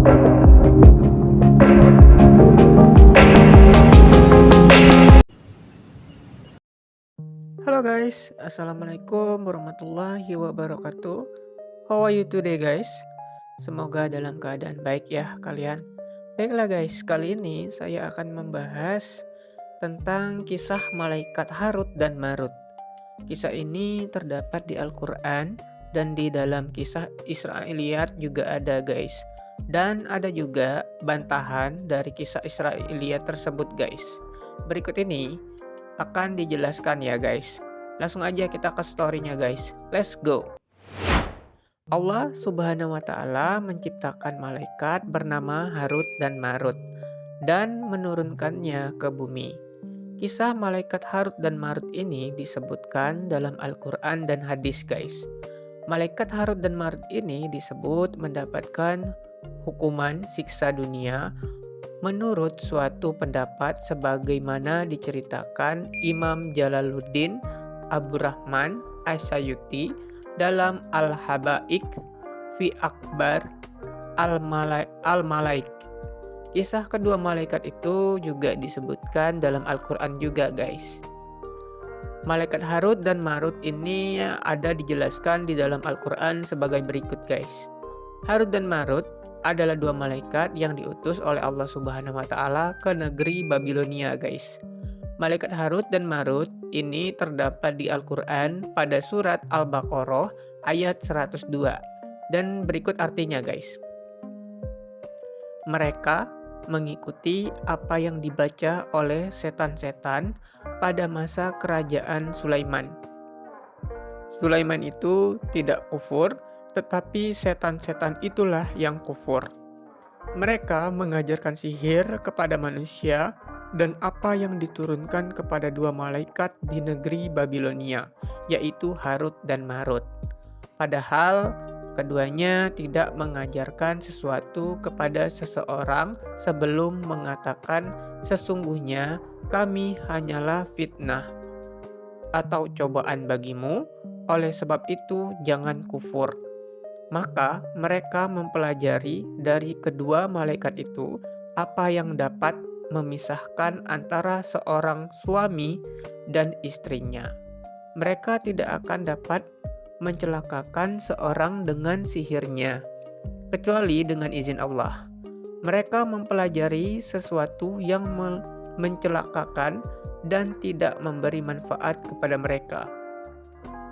Halo guys, Assalamualaikum warahmatullahi wabarakatuh. How are you today guys? Semoga dalam keadaan baik ya kalian. Baiklah guys, kali ini saya akan membahas tentang kisah malaikat Harut dan Marut. Kisah ini terdapat di Al-Quran dan di dalam kisah Israiliyat juga ada guys. Dan ada juga bantahan dari kisah Israiliyat tersebut guys. Berikut ini akan dijelaskan ya guys. Langsung aja kita ke story-nya guys. Let's go. Allah Subhanahu wa taala menciptakan malaikat bernama Harut dan Marut dan menurunkannya ke bumi. Kisah malaikat Harut dan Marut ini disebutkan dalam Al-Quran dan hadis guys. Malaikat Harut dan Marut ini disebut mendapatkan hukuman siksa dunia menurut suatu pendapat sebagaimana diceritakan Imam Jalaluddin Abdurrahman Asyayuti dalam Al-Habaik fi Akbar Al-Malaik. Kisah kedua malaikat itu juga disebutkan dalam Al-Quran juga guys. Malaikat Harut dan Marut ini ada dijelaskan di dalam Al-Quran sebagai berikut guys. Harut dan Marut adalah dua malaikat yang diutus oleh Allah Subhanahu wa taala ke negeri Babilonia guys. Malaikat Harut dan Marut ini terdapat di Al-Quran pada surat Al-Baqarah ayat 102. Dan berikut artinya guys. Mereka mengikuti apa yang dibaca oleh setan-setan pada masa kerajaan Sulaiman. Sulaiman itu tidak kufur, tetapi setan-setan itulah yang kufur. Mereka mengajarkan sihir kepada manusia dan apa yang diturunkan kepada dua malaikat di negeri Babilonia, yaitu Harut dan Marut. Padahal keduanya tidak mengajarkan sesuatu kepada seseorang sebelum mengatakan sesungguhnya kami hanyalah fitnah atau cobaan bagimu, oleh sebab itu jangan kufur. Maka mereka mempelajari dari kedua malaikat itu apa yang dapat memisahkan antara seorang suami dan istrinya. Mereka tidak akan dapat mencelakakan seorang dengan sihirnya, kecuali dengan izin Allah. Mereka mempelajari sesuatu yang mencelakakan dan tidak memberi manfaat kepada mereka.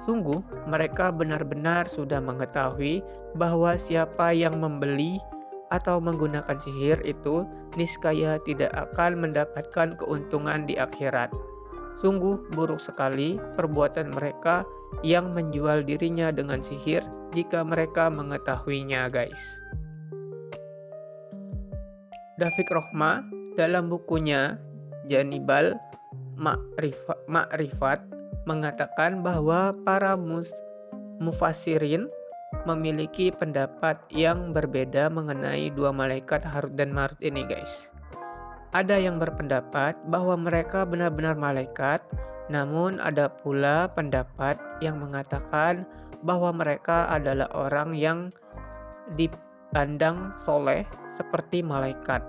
Sungguh, mereka benar-benar sudah mengetahui bahwa siapa yang membeli atau menggunakan sihir itu niscaya tidak akan mendapatkan keuntungan di akhirat. Sungguh buruk sekali perbuatan mereka yang menjual dirinya dengan sihir jika mereka mengetahuinya guys. David Rohma dalam bukunya Janibal Ma'rifat mengatakan bahwa para mufassirin memiliki pendapat yang berbeda mengenai dua malaikat Harut dan Marut ini guys. Ada yang berpendapat bahwa mereka benar-benar malaikat, namun ada pula pendapat yang mengatakan bahwa mereka adalah orang yang dipandang soleh seperti malaikat.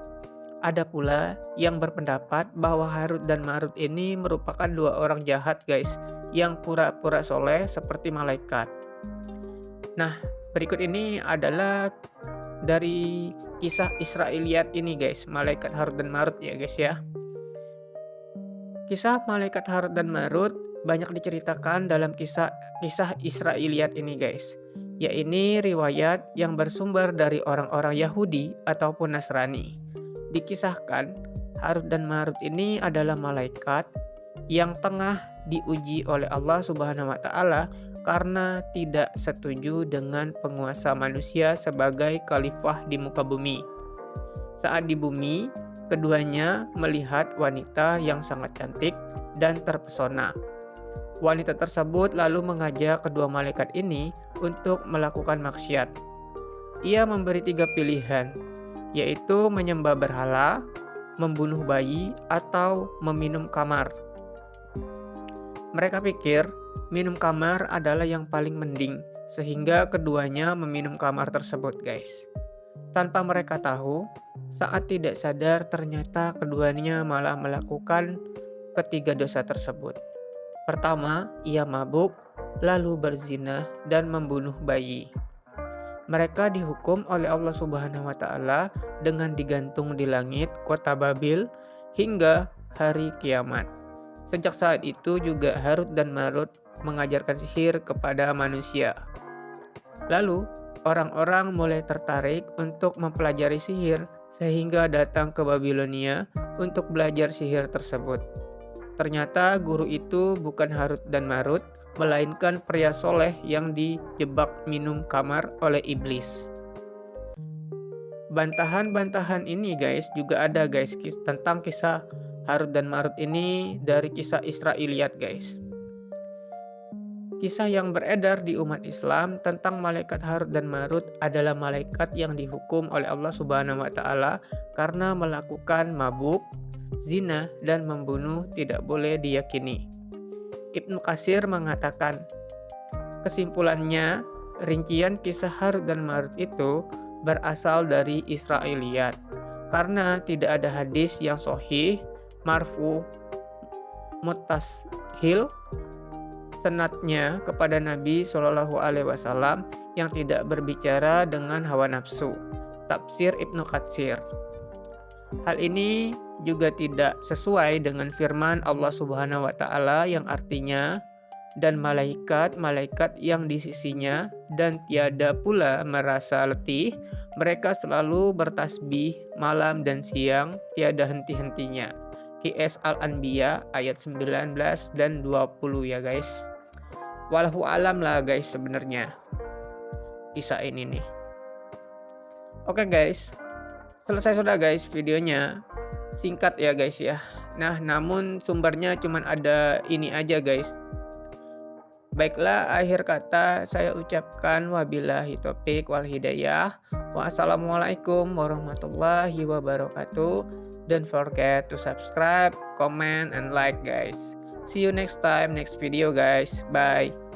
Ada pula yang berpendapat bahwa Harut dan Marut ini merupakan dua orang jahat guys, yang pura-pura soleh seperti malaikat. Nah, berikut ini adalah dari kisah Israiliyat ini guys, malaikat Harut dan Marut ya guys ya. Kisah malaikat Harut dan Marut banyak diceritakan dalam kisah Israiliyat ini guys. Ya ini riwayat yang bersumber dari orang-orang Yahudi ataupun Nasrani. Dikisahkan, Harut dan Marut ini adalah malaikat yang tengah diuji oleh Allah Subhanahu wa taala karena tidak setuju dengan penguasa manusia sebagai khalifah di muka bumi. Saat di bumi, keduanya melihat wanita yang sangat cantik dan terpesona. Wanita tersebut lalu mengajak kedua malaikat ini untuk melakukan maksiat. Ia memberi 3 pilihan, yaitu menyembah berhala, membunuh bayi, atau meminum kamar. Mereka pikir minum kamar adalah yang paling mending, sehingga keduanya meminum kamar tersebut guys. Tanpa mereka tahu, saat tidak sadar ternyata keduanya malah melakukan ketiga dosa tersebut. Pertama, ia mabuk, lalu berzina dan membunuh bayi. Mereka dihukum oleh Allah Subhanahu wa Ta'ala dengan digantung di langit kota Babil hingga hari kiamat. Sejak saat itu juga Harut dan Marut mengajarkan sihir kepada manusia. Lalu, orang-orang mulai tertarik untuk mempelajari sihir sehingga datang ke Babilonia untuk belajar sihir tersebut. Ternyata guru itu bukan Harut dan Marut, melainkan pria soleh yang dijebak minum khamar oleh iblis. Bantahan-bantahan ini guys juga ada guys tentang kisah Harut dan Marut ini dari kisah Israiliyat guys. Kisah yang beredar di umat Islam tentang malaikat Harut dan Marut adalah malaikat yang dihukum oleh Allah Subhanahu wa Ta'ala karena melakukan mabuk, zina, dan membunuh tidak boleh diyakini. Ibnu Katsir mengatakan, kesimpulannya, rincian kisah Harut dan Marut itu berasal dari Israiliyat karena tidak ada hadis yang sahih, marfu, muttashil senadnya kepada Nabi Shallallahu Alaihi Wasallam yang tidak berbicara dengan hawa nafsu. Tafsir Ibnu Katsir. Hal ini juga tidak sesuai dengan firman Allah Subhanahu wa Ta'ala yang artinya, dan malaikat-malaikat yang di sisinya dan tiada pula merasa letih, mereka selalu bertasbih malam dan siang tiada henti-hentinya. QS Al-Anbiya ayat 19 dan 20 ya guys. Wallahu alam lah guys sebenarnya kisah ini nih. Oke guys, selesai sudah guys videonya. Singkat ya guys ya. Nah, namun sumbernya cuman ada ini aja guys. Baiklah, akhir kata saya ucapkan wabillahi taufiq wal hidayah. Wassalamualaikum warahmatullahi wabarakatuh. Don't forget to subscribe, comment, and like guys. See you next time, next video guys. Bye.